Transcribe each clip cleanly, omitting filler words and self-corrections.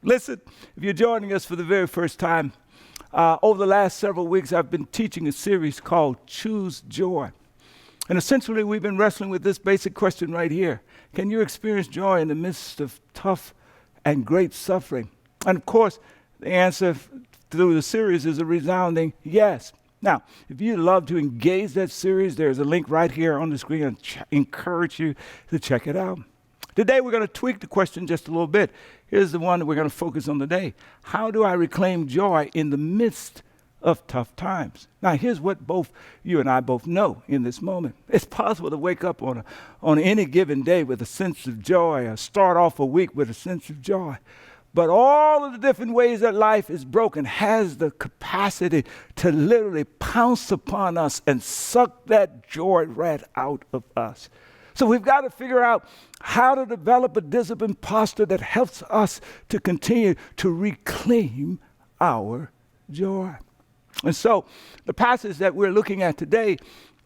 Listen, if you're joining us for the very first time, over the last several weeks, I've been teaching a series called Choose Joy. And essentially, we've been wrestling with this basic question right here. Can you experience joy in the midst of tough and great suffering? And of course, the answer through the series is a resounding yes. Now, if you'd love to engage that series, there's a link right here on the screen. I encourage you to check it out. Today, we're going to tweak the question just a little bit. Here's the one that we're going to focus on today. How do I reclaim joy in the midst of tough times? Now, here's what both you and I both know in this moment. It's possible to wake up on any given day with a sense of joy, or start off a week with a sense of joy. But all of the different ways that life is broken has the capacity to literally pounce upon us and suck that joy right out of us. So we've got to figure out how to develop a disciplined posture that helps us to continue to reclaim our joy. And so the passage that we're looking at today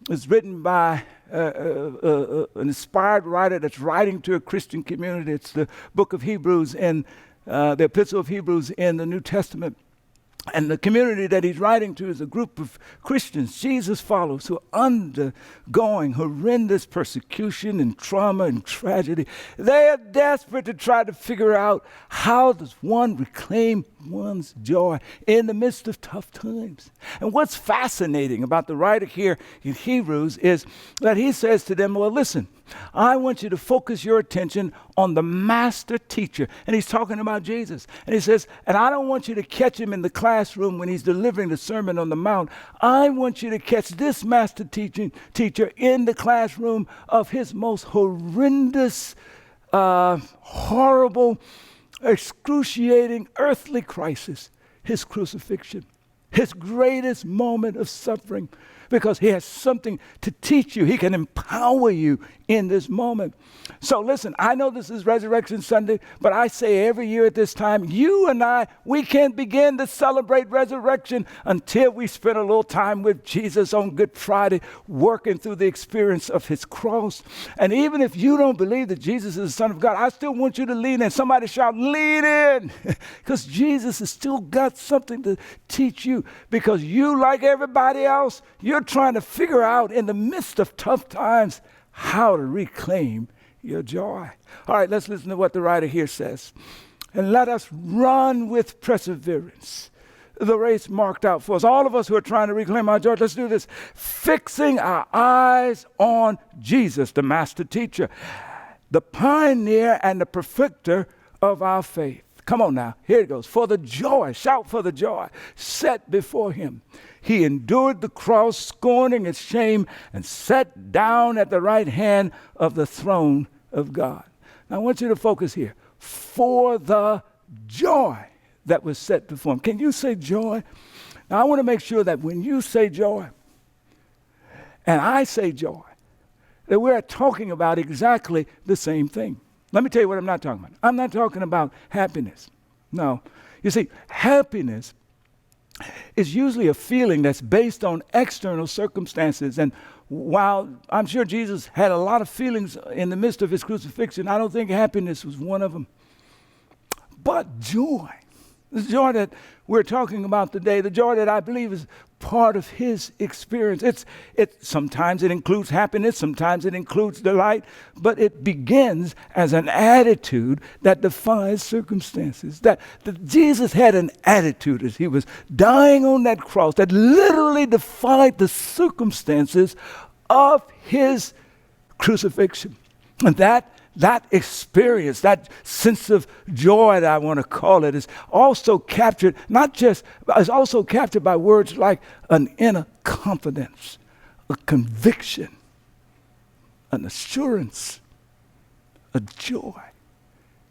is written by an inspired writer that's writing to a Christian community. It's the book of Hebrews and the epistle of Hebrews in the New Testament. And the community that he's writing to is a group of Christians, Jesus followers, who are undergoing horrendous persecution and trauma and tragedy. They are desperate to try to figure out how does one reclaim one's joy in the midst of tough times. And what's fascinating about the writer here in Hebrews is that he says to them, well, listen, I want you to focus your attention on the master teacher. And he's talking about Jesus. And he says, and I don't want you to catch him in the classroom when he's delivering the Sermon on the Mount. I want you to catch this master teacher in the classroom of his most horrendous, horrible, excruciating earthly crisis, his crucifixion, his greatest moment of suffering. Because he has something to teach you. He can empower you in this moment. So listen, I know this is Resurrection Sunday, but I say every year at this time, you and I, we can't begin to celebrate resurrection until we spend a little time with Jesus on Good Friday, working through the experience of his cross. And even if you don't believe that Jesus is the Son of God, I still want you to lean in. Somebody shout, lean in. Because Jesus has still got something to teach you. Because you, like everybody else, you're trying to figure out in the midst of tough times how to reclaim your joy. All right, let's listen to what the writer here says. And let us run with perseverance the race marked out for us. All of us who are trying to reclaim our joy, let's do this. Fixing our eyes on Jesus, the master teacher, the pioneer and the perfecter of our faith. Come on now, here it goes. For the joy, shout for the joy, set before him. He endured the cross, scorning its shame, and sat down at the right hand of the throne of God. Now I want you to focus here. For the joy that was set before him. Can you say joy? Now I want to make sure that when you say joy, and I say joy, that we're talking about exactly the same thing. Let me tell you what I'm not talking about. I'm not talking about happiness. No. You see, happiness is usually a feeling that's based on external circumstances. And while I'm sure Jesus had a lot of feelings in the midst of his crucifixion, I don't think happiness was one of them. But joy, the joy that we're talking about today, the joy that I believe is part of his experience. Sometimes it includes happiness, sometimes it includes delight, but it begins as an attitude that defies circumstances. That Jesus had an attitude as he was dying on that cross that literally defied the circumstances of his crucifixion. And that experience, that sense of joy that I want to call it, is also captured, is also captured by words like an inner confidence, a conviction, an assurance, a joy.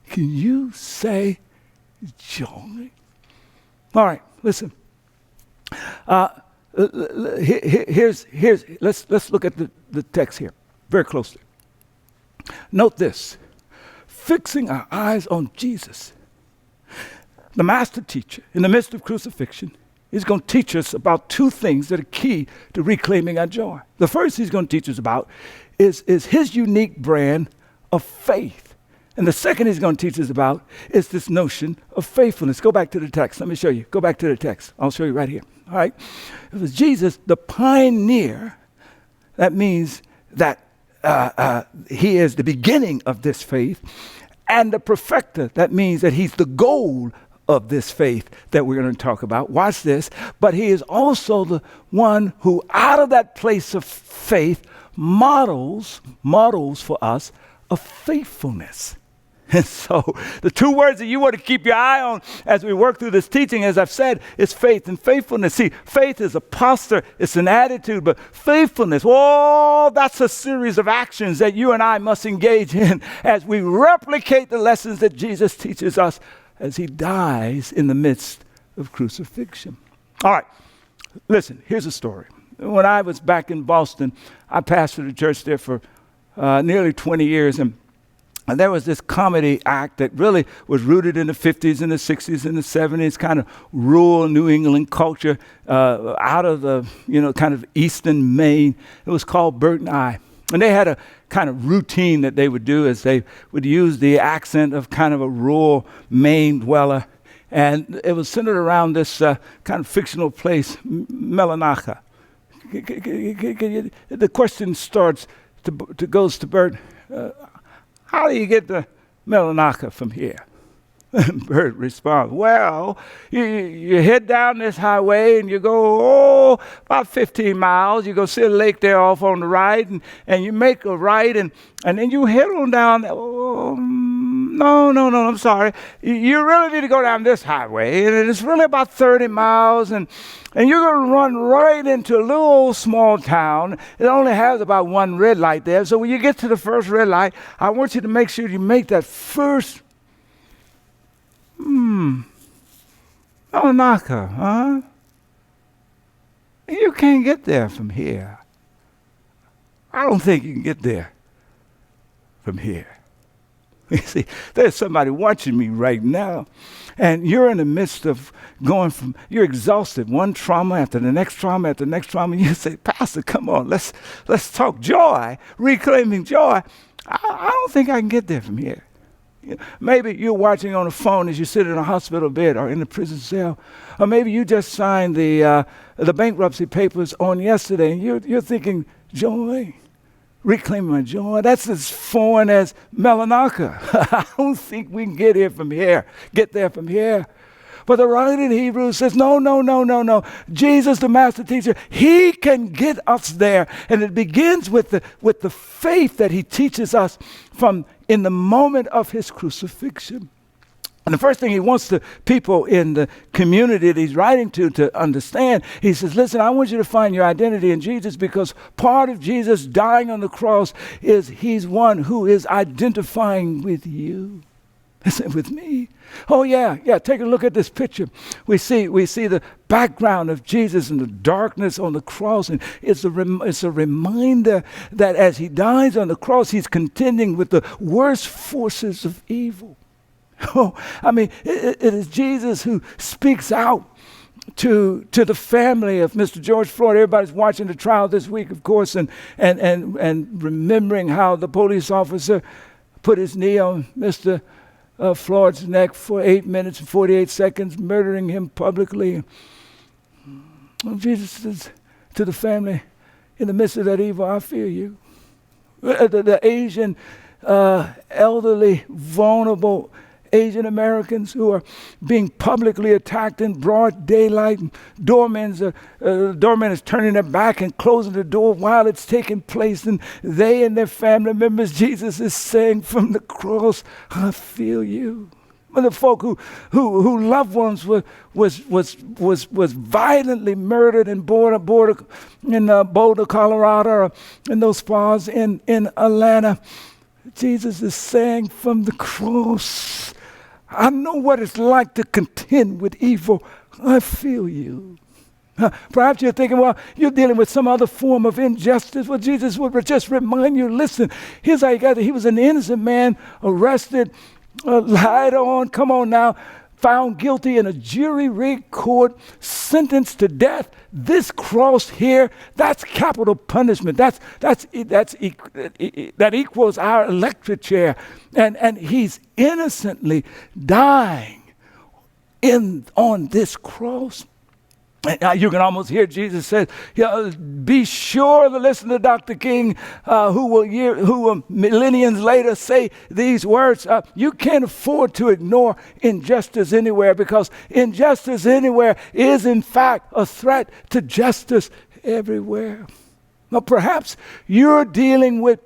Can you say joy? All right, listen. Let's look at the text here very closely. Note this, fixing our eyes on Jesus, the master teacher, in the midst of crucifixion, is going to teach us about two things that are key to reclaiming our joy. The first he's going to teach us about is his unique brand of faith. And the second he's going to teach us about is this notion of faithfulness. Go back to the text. Let me show you. Go back to the text. I'll show you right here. All right. It was Jesus, the pioneer. That means that he is the beginning of this faith. And the perfecter. That means that he's the goal of this faith that we're going to talk about. Watch this. But he is also the one who, out of that place of faith, models for us a faithfulness. And so the two words that you want to keep your eye on as we work through this teaching, as I've said, is faith and faithfulness. See, faith is a posture, it's an attitude, but faithfulness, oh, that's a series of actions that you and I must engage in as we replicate the lessons that Jesus teaches us as he dies in the midst of crucifixion. All right, listen, here's a story. When I was back in Boston, I pastored a church there for nearly 20 years, and there was this comedy act that really was rooted in the 50s and the 60s and the 70s, kind of rural New England culture out of the, kind of eastern Maine. It was called Bert and I. And they had a kind of routine that they would do as they would use the accent of kind of a rural Maine dweller. And it was centered around this kind of fictional place, Melanacha. The question goes to Bert, how do you get to Melanacha from here? And Bert responds, well, you head down this highway and you go, about 15 miles. You go see a lake there off on the right, and you make a right, and then you head on down. No, I'm sorry. You really need to go down this highway, and it's really about 30 miles, and you're going to run right into a little old small town. It only has about one red light there. So when you get to the first red light, I want you to make sure you make that first Melanacha, huh? You can't get there from here. I don't think you can get there from here. You see, there's somebody watching me right now, and you're in the midst of you're exhausted, one trauma after the next trauma after the next trauma, and you say, Pastor, come on, let's talk joy, reclaiming joy. I don't think I can get there from here. Maybe you're watching on the phone as you sit in a hospital bed or in the prison cell, or maybe you just signed the bankruptcy papers on yesterday, and you're thinking, joy, reclaiming my joy. That's as foreign as Melanacha. I don't think we can get there from here. But the writer in Hebrews says, no. Jesus, the master teacher, he can get us there. And it begins with the faith that he teaches us from in the moment of his crucifixion. And the first thing he wants the people in the community that he's writing to understand, he says, listen, I want you to find your identity in Jesus, because part of Jesus dying on the cross is he's one who is identifying with you. With me. Oh yeah, take a look at this picture. We see the background of Jesus in the darkness on the cross, and it's a reminder that as he dies on the cross, he's contending with the worst forces of evil. Oh, I mean, it is Jesus who speaks out to the family of Mr. George Floyd. Everybody's watching the trial this week, of course, and remembering how the police officer put his knee on Mr. Floyd's neck for 8 minutes and 48 seconds, murdering him publicly. And Jesus says to the family, in the midst of that evil, I fear you. The Asian, elderly, vulnerable Asian Americans who are being publicly attacked in broad daylight. Doorman is turning their back and closing the door while it's taking place, and they and their family members, Jesus is saying from the cross, I feel you. But the folk who loved ones was violently murdered in Boulder, Colorado, or in those bars in Atlanta, Jesus is saying from the cross, I know what it's like to contend with evil. I feel you. Perhaps you're thinking, well, you're dealing with some other form of injustice. Well, Jesus would just remind you, listen, here's how you got it. He was an innocent man, arrested, lied on. Come on now. found guilty in a jury-rigged court, sentenced to death. This cross here, that's capital punishment. That equals our electric chair. And he's innocently dying on this cross. And you can almost hear Jesus say, be sure to listen to Dr. King, who will millenniums later say these words. You can't afford to ignore injustice anywhere, because injustice anywhere is in fact a threat to justice everywhere. Now perhaps you're dealing with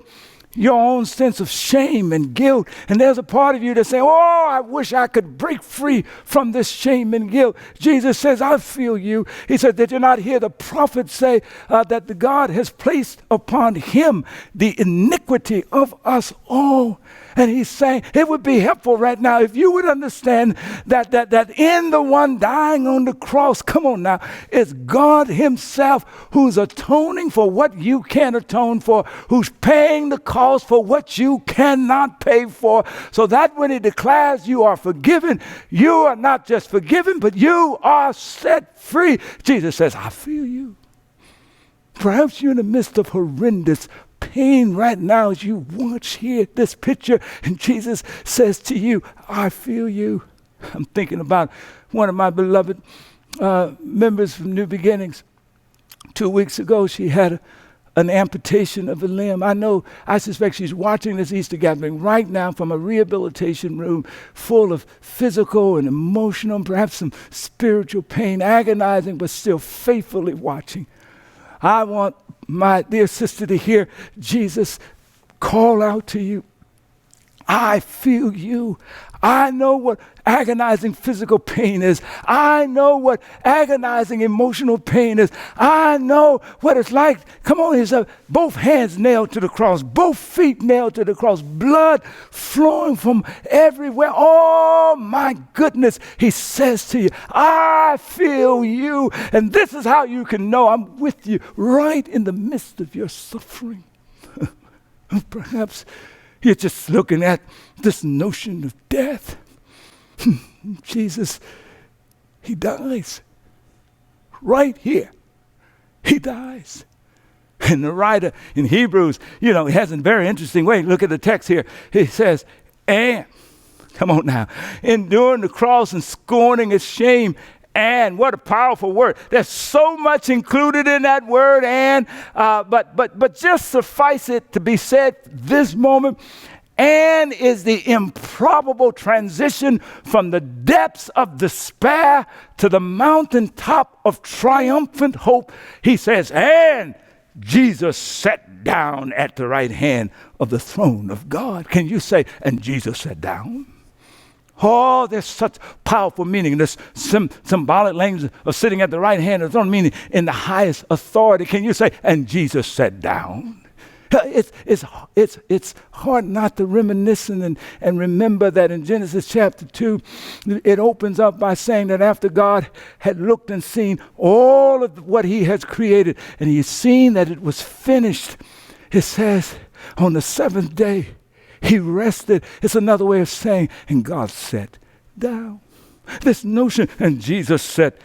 your own sense of shame and guilt. And there's a part of you that's saying, oh, I wish I could break free from this shame and guilt. Jesus says, I feel you. He said, did you not hear the prophet say that the God has placed upon him the iniquity of us all? And he's saying it would be helpful right now if you would understand that in the one dying on the cross, come on now, it's God himself who's atoning for what you can't atone for, who's paying the cost for what you cannot pay for, so that when he declares you are forgiven, you are not just forgiven, but you are set free. Jesus says, I feel you. Perhaps you're in the midst of horrendous pain right now as you watch here this picture, and Jesus says to you, I feel you. I'm thinking about one of my beloved members from New Beginnings. 2 weeks ago, she had an amputation of a limb. I suspect she's watching this Easter gathering right now from a rehabilitation room full of physical and emotional, and perhaps some spiritual pain, agonizing, but still faithfully watching. I want my dear sister to hear Jesus call out to you. I feel you. I know what agonizing physical pain is. I know what agonizing emotional pain is. I know what it's like. Come on, he's both hands nailed to the cross, both feet nailed to the cross, blood flowing from everywhere. Oh my goodness, he says to you, I feel you. And this is how you can know I'm with you right in the midst of your suffering. Perhaps you're just looking at this notion of death. Jesus, he dies. Right here. He dies. And the writer in Hebrews, he has a very interesting way. Look at the text here. He says, and, come on now, enduring the cross and scorning its shame. And what a powerful word. There's so much included in that word, and but just suffice it to be said this moment. And is the improbable transition from the depths of despair to the mountaintop of triumphant hope. He says, and Jesus sat down at the right hand of the throne of God. Can you say, and Jesus sat down? Oh, there's such powerful meaning. This symbolic language of sitting at the right hand of the throne, meaning in the highest authority. Can you say, and Jesus sat down? It's hard not to reminisce and remember that in Genesis chapter 2, it opens up by saying that after God had looked and seen all of what he has created, and he's seen that it was finished, it says on the seventh day, he rested. It's another way of saying, and God sat down. This notion, and Jesus sat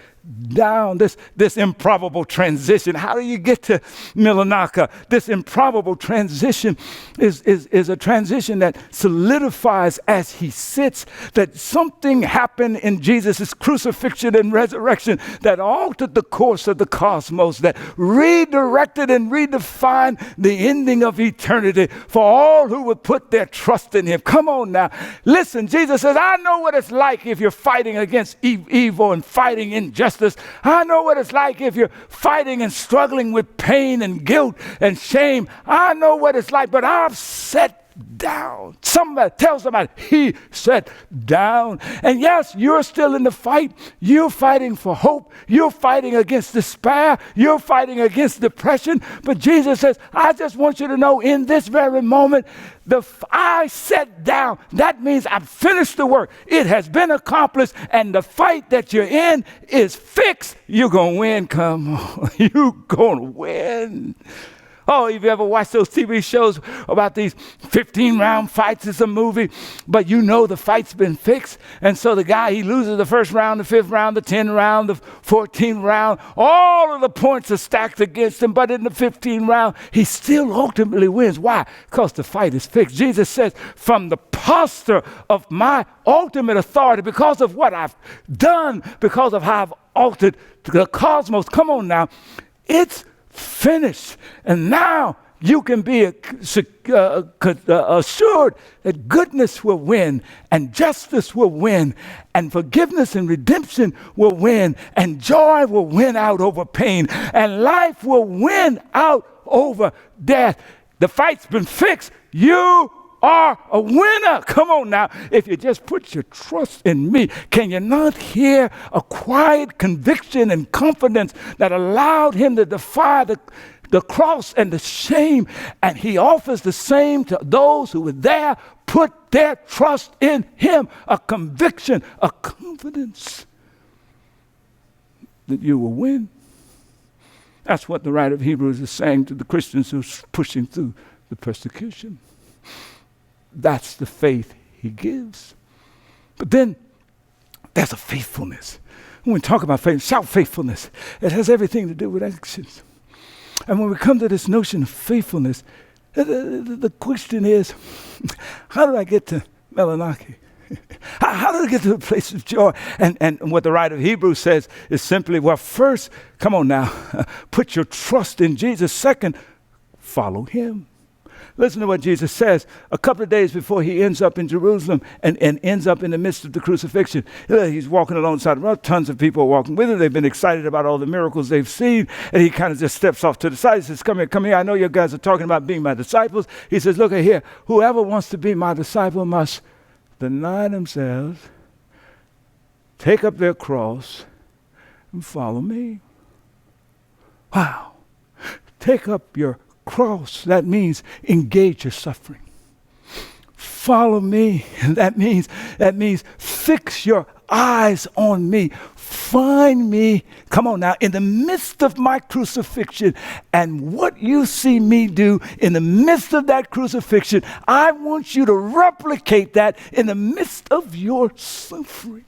down, this improbable transition. How do you get to Milanaka? This improbable transition is a transition that solidifies as he sits, that something happened in Jesus' crucifixion and resurrection that altered the course of the cosmos, that redirected and redefined the ending of eternity for all who would put their trust in him. Come on now. Listen, Jesus says, I know what it's like if you're fighting against evil and fighting injustice. I know what it's like if you're fighting and struggling with pain and guilt and shame. I know what it's like, but I've sat down. Somebody tell somebody, he sat down. And yes, you're still in the fight. You're fighting for hope. You're fighting against despair. You're fighting against depression. But Jesus says, I just want you to know in this very moment, I sat down. That means I've finished the work. It has been accomplished, and the fight that you're in is fixed. You're going to win. Come on. You're going to win. Oh, if you ever watch those TV shows about these 15-round fights, it's a movie, but you know the fight's been fixed. And so the guy, he loses the first round, the 5th round, the 10th round, the 14th round. All of the points are stacked against him, but in the 15th round, he still ultimately wins. Why? Because the fight is fixed. Jesus says, from the posture of my ultimate authority, because of what I've done, because of how I've altered the cosmos, come on now, it's finished. And now you can be assured that goodness will win, and justice will win, and forgiveness and redemption will win, and joy will win out over pain, and life will win out over death. The fight's been fixed. You are a winner. Come on now. If you just put your trust in me, can you not hear a quiet conviction and confidence that allowed him to defy the cross and the shame? And he offers the same to those who were there, put their trust in him. A conviction, a confidence that you will win. That's what the writer of Hebrews is saying to the Christians who's pushing through the persecution. That's the faith he gives. But then there's a faithfulness. When we talk about faith, shout faithfulness. It has everything to do with actions. And when we come to this notion of faithfulness, the question is, how do I get to Melanaki? How do I get to a place of joy? And what the writer of Hebrews says is simply, well, first, come on now, put your trust in Jesus. Second, follow him. Listen to what Jesus says a couple of days before he ends up in Jerusalem and ends up in the midst of the crucifixion. He's walking alongside the road. Tons of people are walking with him. They've been excited about all the miracles they've seen. And he kind of just steps off to the side. He says, come here. I know you guys are talking about being my disciples. He says, look at here. Whoever wants to be my disciple must deny themselves, take up their cross, and follow me. Wow. Take up your cross. That means engage your suffering. Follow me. That means fix your eyes on me. Find me, come on now, in the midst of my crucifixion, and what you see me do in the midst of that crucifixion, I want you to replicate that in the midst of your suffering.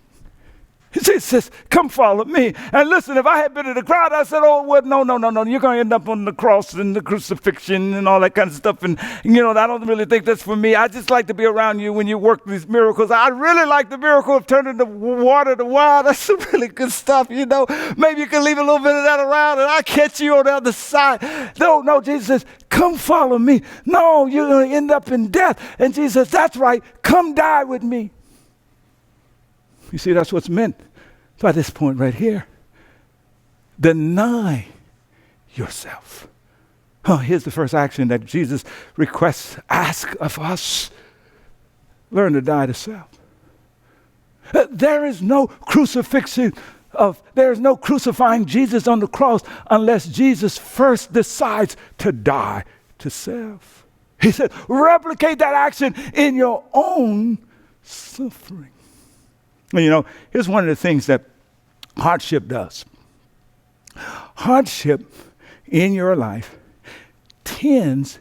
He says, come follow me. And listen, if I had been in the crowd, I said, oh, well, no. You're going to end up on the cross and the crucifixion and all that kind of stuff. And, I don't really think that's for me. I just like to be around you when you work these miracles. I really like the miracle of turning the water to wine. That's some really good stuff, Maybe you can leave a little bit of that around and I'll catch you on the other side. No, Jesus says, come follow me. No, you're going to end up in death. And Jesus says, that's right. Come die with me. You see, that's what's meant by this point right here. Deny yourself. Here's the first action that Jesus asks of us. Learn to die to self. There is no crucifying Jesus on the cross unless Jesus first decides to die to self. He said, replicate that action in your own suffering. Here's one of the things that hardship does. Hardship in your life tends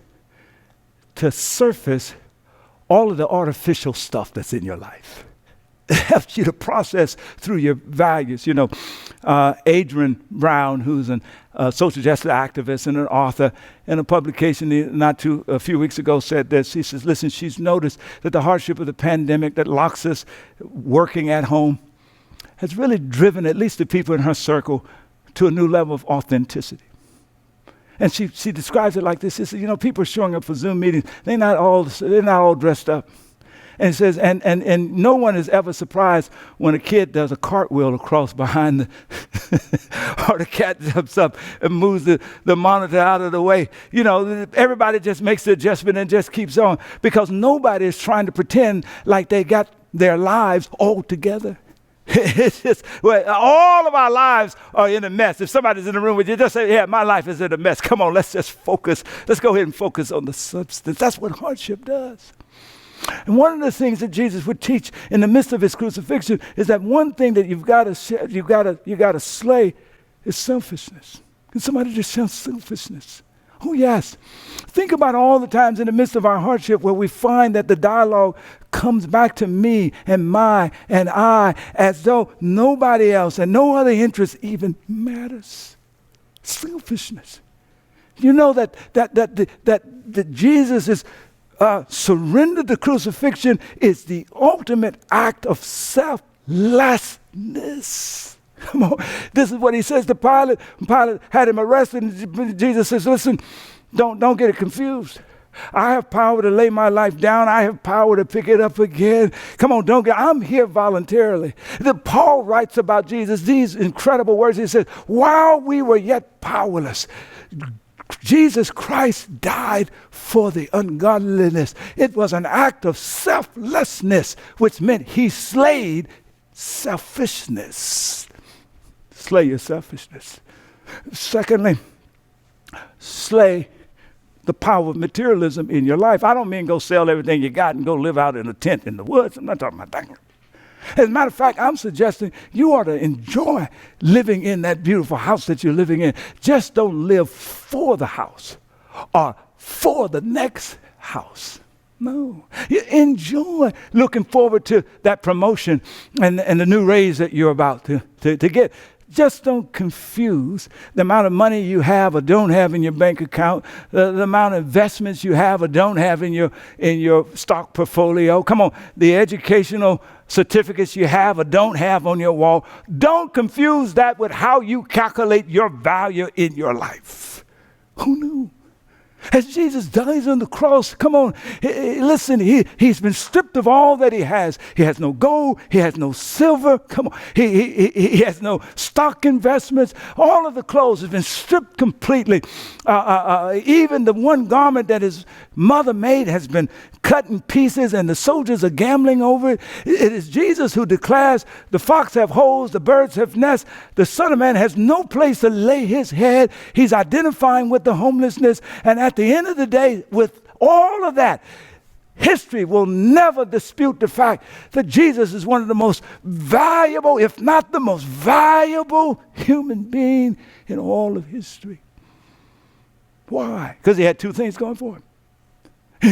to surface all of the artificial stuff that's in your life. It helps you to process through your values. Adrian Brown, who's a social justice activist and an author, in a publication a few weeks ago said this. He says, listen, she's noticed that the hardship of the pandemic that locks us working at home has really driven at least the people in her circle to a new level of authenticity. And she describes it like this. She says, people are showing up for Zoom meetings. They're not all dressed up. And it says, and no one is ever surprised when a kid does a cartwheel across behind or the cat jumps up and moves the monitor out of the way. Everybody just makes the adjustment and just keeps on because nobody is trying to pretend like they got their lives all together. It's just, all of our lives are in a mess. If somebody's in the room with you, just say, yeah, my life is in a mess. Come on, let's just focus. Let's go ahead and focus on the substance. That's what hardship does. And one of the things that Jesus would teach in the midst of his crucifixion is that one thing that you've got to slay is selfishness. Can somebody just shout selfishness? Oh, yes. Think about all the times in the midst of our hardship where we find that the dialogue comes back to me and my and I, as though nobody else and no other interest even matters. Selfishness. You know that Jesus is surrendered to crucifixion is the ultimate act of selflessness. Come on. This is what he says to Pilate. Pilate had him arrested, and Jesus says, listen, don't get it confused. I have power to lay my life down. I have power to pick it up again. Come on, I'm here voluntarily. Paul writes about Jesus these incredible words. He says, while we were yet powerless, Jesus Christ died for the ungodliness. It was an act of selflessness, which meant he slayed selfishness. Slay your selfishness. Secondly, slay the power of materialism in your life. I don't mean go sell everything you got and go live out in a tent in the woods. I'm not talking about that. As a matter of fact, I'm suggesting you ought to enjoy living in that beautiful house that you're living in. Just don't live for the house or for the next house. No. You enjoy looking forward to that promotion and the new raise that you're about to get. Just don't confuse the amount of money you have or don't have in your bank account, the amount of investments you have or don't have in your stock portfolio. Come on, the educational certificates you have or don't have on your wall. Don't confuse that with how you calculate your value in your life. Who knew? As Jesus dies on the cross, come on, listen, he's been stripped of all that he has. He has no gold, he has no silver, come on, he has no stock investments. All of the clothes have been stripped completely. Even the one garment that his mother made has been cut in pieces, and the soldiers are gambling over it. It is Jesus who declares, the fox have holes, the birds have nests, the Son of Man has no place to lay his head. He's identifying with the homelessness, and at the end of the day, with all of that, history will never dispute the fact that Jesus is one of the most valuable, if not the most valuable human being in all of history. Why? Because he had two things going for him.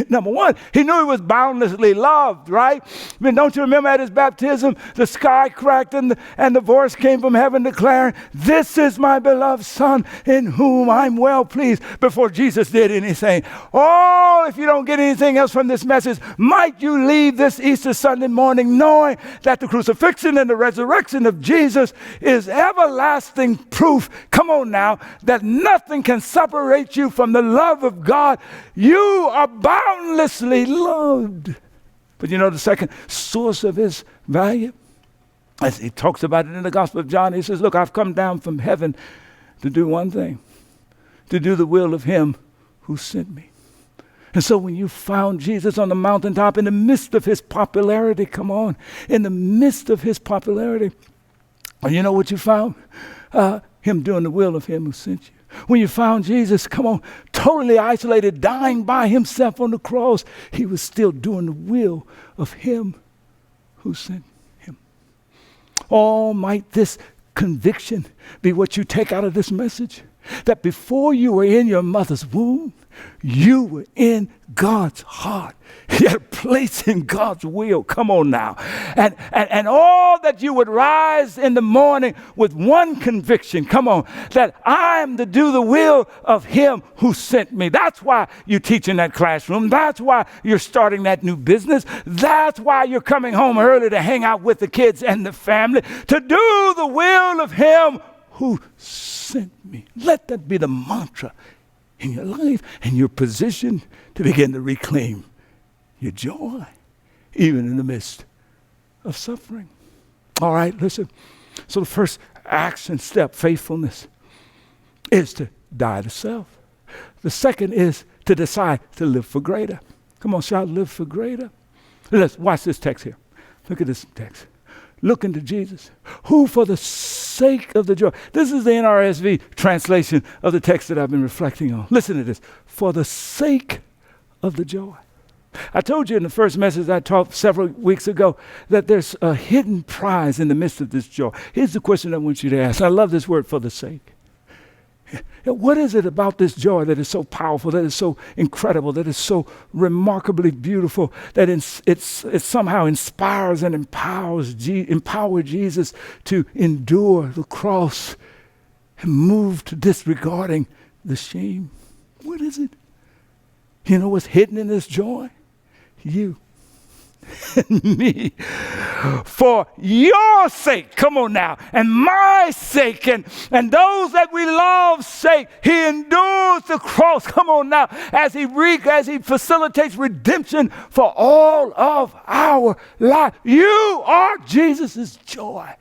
Number one, he knew he was boundlessly loved, right? I mean, don't you remember at his baptism, the sky cracked and the voice came from heaven declaring, this is my beloved Son in whom I'm well pleased. Before Jesus did anything. Oh, if you don't get anything else from this message, might you leave this Easter Sunday morning knowing that the crucifixion and the resurrection of Jesus is everlasting proof, come on now, that nothing can separate you from the love of God. You are boundlessly loved. But you know the second source of his value? As he talks about it in the Gospel of John, he says, look, I've come down from heaven to do one thing, to do the will of him who sent me. And so when you found Jesus on the mountaintop in the midst of his popularity, come on, in the midst of his popularity, you know what you found? Him doing the will of him who sent you. When you found Jesus, come on, totally isolated, dying by himself on the cross, he was still doing the will of him who sent him. Oh, might this conviction be what you take out of this message? That before you were in your mother's womb, you were in God's heart. You had a place in God's will. Come on now. And all that you would rise in the morning with one conviction. Come on. That I am to do the will of him who sent me. That's why you teach in that classroom. That's why you're starting that new business. That's why you're coming home early to hang out with the kids and the family. To do the will of him who sent me. Let that be the mantra in your life and your position to begin to reclaim your joy, even in the midst of suffering. All right, listen. So the first action step, faithfulness, is to die to self. The second is to decide to live for greater. Come on, shout, live for greater. Let's watch this text here. Look at this text. Look into Jesus, who for the sake of the joy. This is the NRSV translation of the text that I've been reflecting on. Listen to this. For the sake of the joy. I told you in the first message I taught several weeks ago that there's a hidden prize in the midst of this joy. Here's the question I want you to ask. I love this word, for the sake. What is it about this joy that is so powerful, that is so incredible, that is so remarkably beautiful, that it somehow inspires and empowers Jesus to endure the cross and move to disregarding the shame? What is it? You know what's hidden in this joy? You and me. For your sake, come on now, and my sake, and those that we love's sake, he endures the cross, come on now, as he facilitates redemption for all of our life. You are Jesus' joy.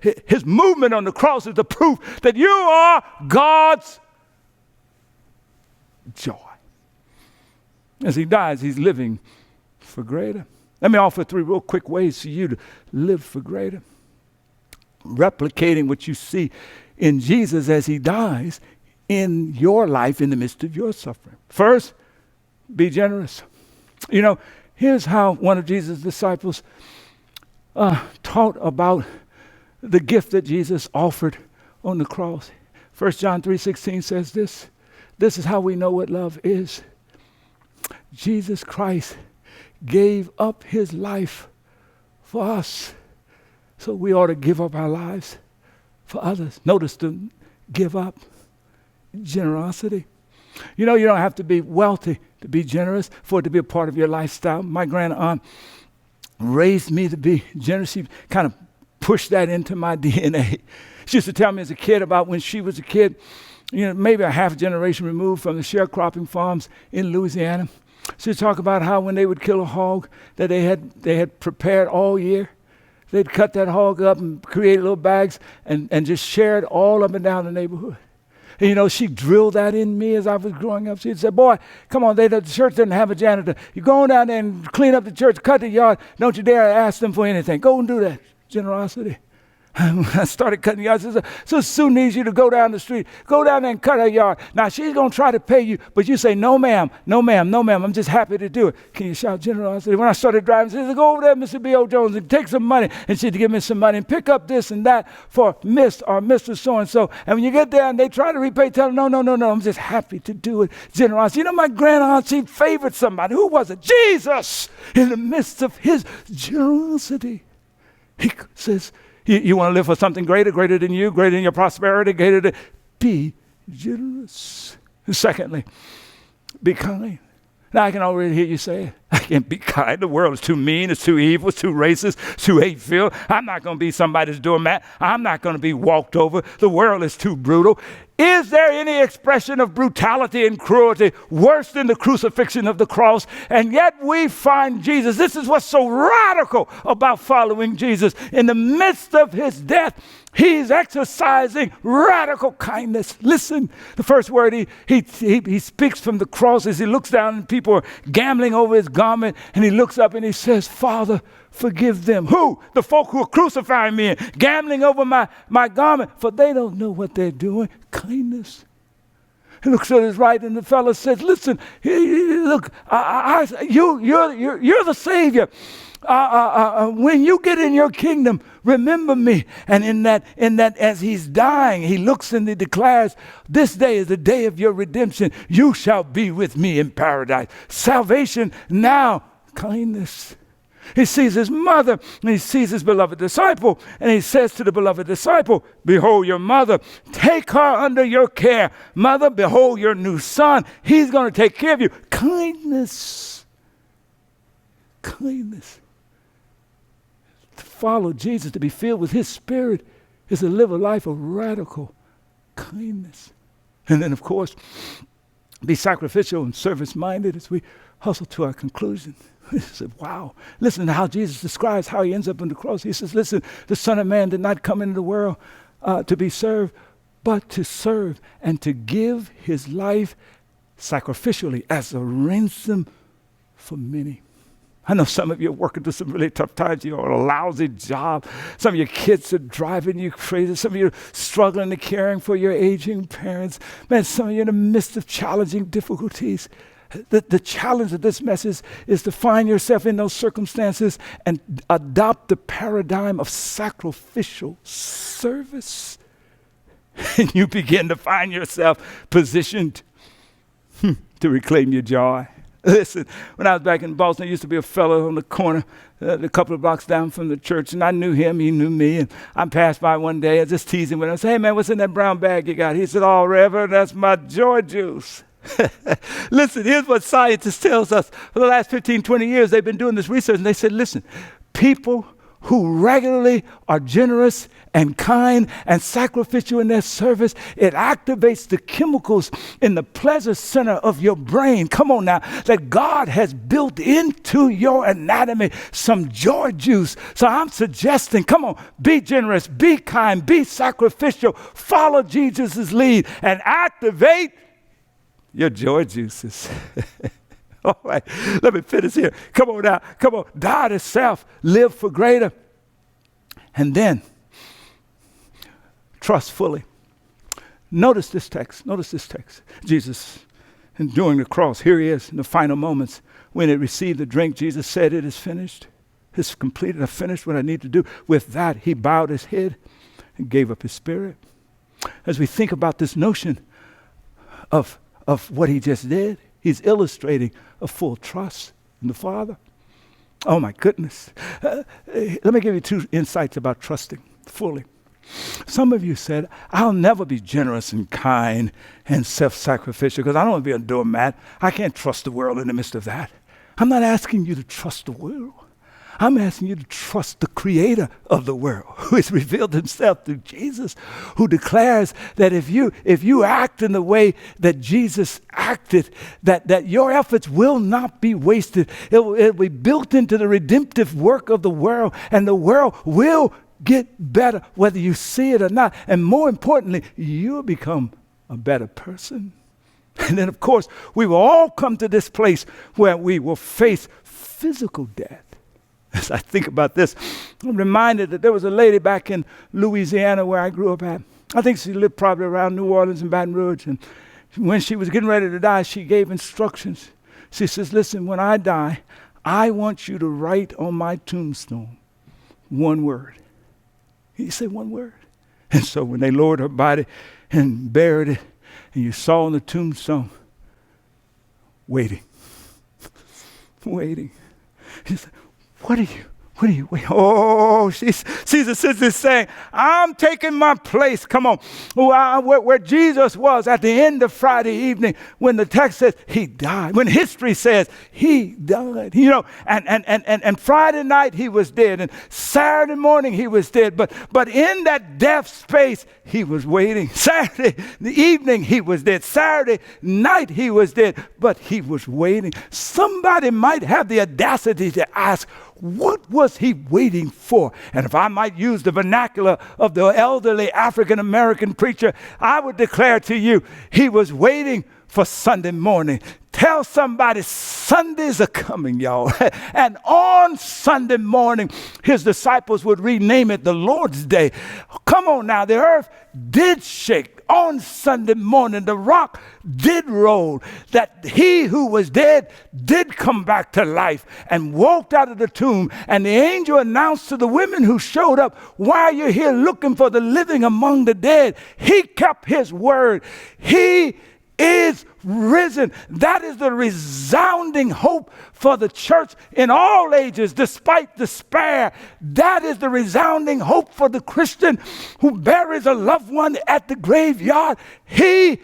His movement on the cross is the proof that you are God's joy. As he dies, he's living for greater. Let me offer 3 real quick ways for you to live for greater. Replicating what you see in Jesus as he dies in your life in the midst of your suffering. First, be generous. You know, here's how one of Jesus' disciples taught about the gift that Jesus offered on the cross. 1 John 3:16 says this. This is how we know what love is. Jesus Christ gave up his life for us. So we ought to give up our lives for others. Notice the give up. Generosity. You know, you don't have to be wealthy to be generous, for it to be a part of your lifestyle. My grand aunt raised me to be generous. She kind of pushed that into my DNA. She used to tell me as a kid about when she was a kid, you know, maybe a half generation removed from the sharecropping farms in Louisiana. She'd talk about how when they would kill a hog that they had prepared all year, they'd cut that hog up and create little bags and just share it all up and down the neighborhood. And, you know, she drilled that in me as I was growing up. She'd say, boy, come on, the church doesn't have a janitor. You go on down there and clean up the church, cut the yard. Don't you dare ask them for anything. Go and do that. Generosity. I started cutting yards. So Sue needs you to go down the street. Go down there and cut her yard. Now, she's going to try to pay you, but you say, no, ma'am, no, ma'am, no, ma'am. I'm just happy to do it. Can you shout generosity? When I started driving, she said, go over there, Mr. B.O. Jones, and take some money. And she'd give me some money and pick up this and that for Miss or Mr. So-and-so. And when you get there and they try to repay, tell them, no, I'm just happy to do it. Generosity. You know, my grandaunt, she favored somebody. Who was it? Jesus! In the midst of his generosity. He says, you want to live for something greater than you, greater than your prosperity, be generous. Secondly, be kind. Now, I can already hear you say it. I can't be kind. The world is too mean. It's too evil. It's too racist. It's too hate-filled. I'm not going to be somebody's doormat. I'm not going to be walked over. The world is too brutal. Is there any expression of brutality and cruelty worse than the crucifixion of the cross? And yet we find Jesus. This is what's so radical about following Jesus. In the midst of his death, he's exercising radical kindness. Listen, the first word he speaks from the cross as he looks down and people are gambling over his garment, and he looks up and he says, Father, forgive them. Who? The folk who are crucifying me and gambling over my garment, for they don't know what they're doing. Kindness. He looks at his right, and the fellow says, listen, look, you're the Savior. When you get in your kingdom, remember me. And in that, as he's dying, he looks and he declares, this day is the day of your redemption. You shall be with me in paradise. Salvation now, kindness. He sees his mother, and he sees his beloved disciple, and he says to the beloved disciple, behold your mother, take her under your care. Mother, behold your new son. He's going to take care of you. Kindness. Kindness. To follow Jesus, to be filled with his spirit, is to live a life of radical kindness. And then, of course, be sacrificial and service-minded as we hustle to our conclusion. He said, wow. Listen to how Jesus describes how he ends up on the cross. He says, listen, the Son of Man did not come into the world to be served, but to serve and to give his life sacrificially as a ransom for many. I know some of you are working through some really tough times. You're on a lousy job. Some of your kids are driving you crazy. Some of you are struggling and caring for your aging parents. Man, some of you are in the midst of challenging difficulties. The challenge of this message is to find yourself in those circumstances and adopt the paradigm of sacrificial service. And you begin to find yourself positioned to reclaim your joy. Listen, when I was back in Boston, there used to be a fellow on the corner a couple of blocks down from the church, and I knew him, he knew me, and I passed by one day, I was just teasing with him. I said, hey man, what's in that brown bag you got? He said, oh, Reverend, that's my joy juice. Listen, here's what scientists tells us. For the last 15, 20 years, they've been doing this research, and they said, listen, people who regularly are generous and kind and sacrificial in their service, it activates the chemicals in the pleasure center of your brain. Come on now, that God has built into your anatomy some joy juice. So I'm suggesting, come on, be generous, be kind, be sacrificial, follow Jesus' lead, and activate your joy juices. All right, let me finish here. Come on now. Come on. Die to self. Live for greater. And then, trust fully. Notice this text. Notice this text. Jesus enduring the cross. Here he is in the final moments. When he received the drink, Jesus said, it is finished. It's completed. I finished what I need to do. With that, he bowed his head and gave up his spirit. As we think about this notion of what he just did, he's illustrating a full trust in the Father. Oh my goodness. Let me give you two insights about trusting fully. Some of you said, I'll never be generous and kind and self-sacrificial because I don't want to be a doormat. I can't trust the world in the midst of that. I'm not asking you to trust the world. I'm asking you to trust the creator of the world, who has revealed himself through Jesus, who declares that if you act in the way that Jesus acted, that your efforts will not be wasted. It will be built into the redemptive work of the world, and the world will get better, whether you see it or not. And more importantly, you'll become a better person. And then, of course, we will all come to this place where we will face physical death. As I think about this, I'm reminded that there was a lady back in Louisiana where I grew up at. I think she lived probably around New Orleans and Baton Rouge. And when she was getting ready to die, she gave instructions. She says, listen, when I die, I want you to write on my tombstone one word. You say one word. And so when they lowered her body and buried it, and you saw on the tombstone, waiting. Waiting. He said, what are you waiting? Oh, she's essentially saying, I'm taking my place. Come on. Where Jesus was at the end of Friday evening when the text says he died. When history says he died. You know, and Friday night he was dead. And Saturday morning he was dead. But in that death space, he was waiting. Saturday evening he was dead. Saturday night he was dead. But he was waiting. Somebody might have the audacity to ask, what was he waiting for? And if I might use the vernacular of the elderly African-American preacher, I would declare to you, he was waiting for Sunday morning. Tell somebody Sundays are coming, y'all. And on Sunday morning, his disciples would rename it the Lord's Day. Come on now, the earth did shake. On Sunday morning, the rock did roll, that he who was dead did come back to life and walked out of the tomb. And the angel announced to the women who showed up, why are you here looking for the living among the dead? He kept his word. He is risen. That is the resounding hope for the church in all ages, despite despair. That is the resounding hope for the Christian who buries a loved one at the graveyard. He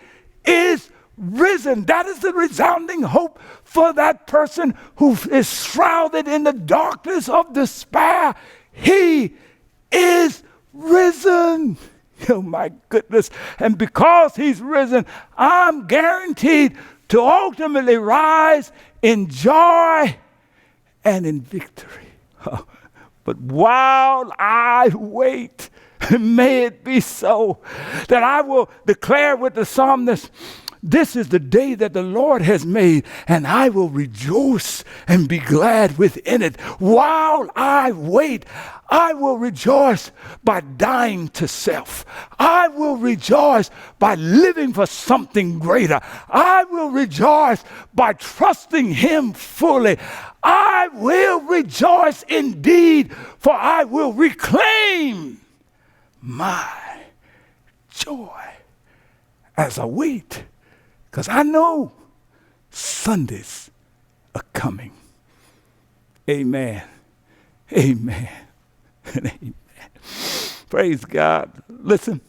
is risen. That is the resounding hope for that person who is shrouded in the darkness of despair. He is risen. Oh my goodness. And because he's risen, I'm guaranteed to ultimately rise in joy and in victory. Oh, but while I wait, may it be so that I will declare with the psalmist, this is the day that the Lord has made, and I will rejoice and be glad within it. While I wait, I will rejoice by dying to self. I will rejoice by living for something greater. I will rejoice by trusting him fully. I will rejoice indeed, for I will reclaim my joy as a weight, because I know Sundays are coming. Amen. Amen. And amen. Praise God. Listen,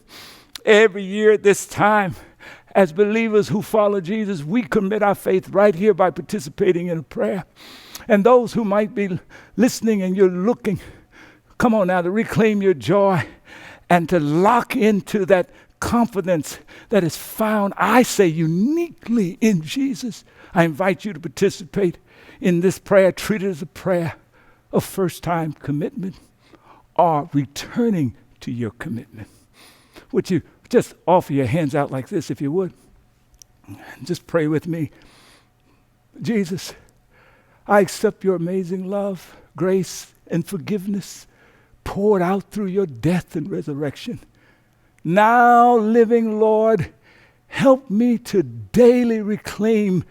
every year at this time, as believers who follow Jesus, we commit our faith right here by participating in a prayer. And those who might be listening and you're looking, come on now, to reclaim your joy and to lock into that confidence that is found, I say, uniquely in Jesus. I invite you to participate in this prayer. Treat it as a prayer of first-time commitment or returning to your commitment. Would you just offer your hands out like this, if you would? Just pray with me. Jesus, I accept your amazing love, grace, and forgiveness poured out through your death and resurrection. Now, living Lord, help me to daily reclaim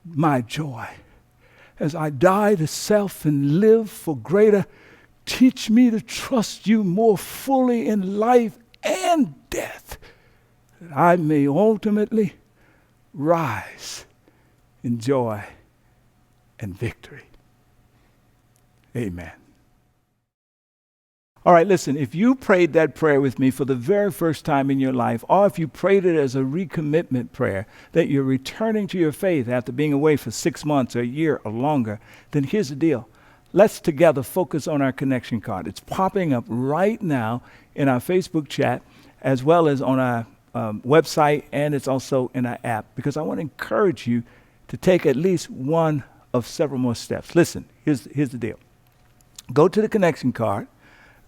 my joy. As I die to self and live for greater, teach me to trust you more fully in life and death, that I may ultimately rise in joy and victory. Amen. All right, listen, if you prayed that prayer with me for the very first time in your life, or if you prayed it as a recommitment prayer, that you're returning to your faith after being away for 6 months or a year or longer, then here's the deal. Let's together focus on our connection card. It's popping up right now in our Facebook chat, as well as on our website, and it's also in our app, because I want to encourage you to take at least one of several more steps. Listen, here's the deal. Go to the connection card,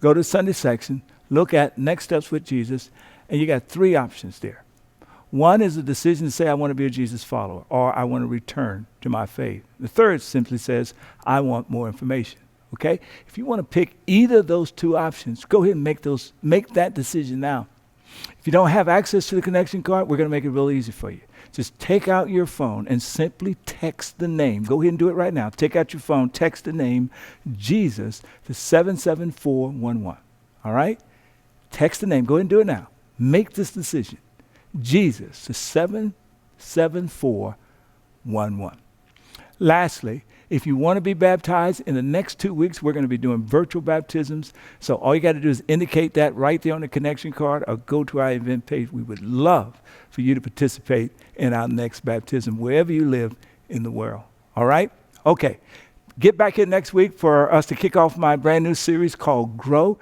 go to the Sunday section, look at Next Steps with Jesus, and you got 3 options there. One is a decision to say, I want to be a Jesus follower, or I want to return to my faith. The third simply says, I want more information. Okay? If you want to pick either of those 2 options, go ahead and make that decision now. If you don't have access to the connection card, we're going to make it real easy for you. Just take out your phone and simply text the name. Go ahead and do it right now. Take out your phone, text the name Jesus to 77411. All right? Text the name. Go ahead and do it now. Make this decision. Jesus to 77411. Lastly, if you want to be baptized, in the next 2 weeks, we're going to be doing virtual baptisms. So all you got to do is indicate that right there on the connection card, or go to our event page. We would love for you to participate in our next baptism, wherever you live in the world. All right? Okay. Get back here next week for us to kick off my brand new series called Grow.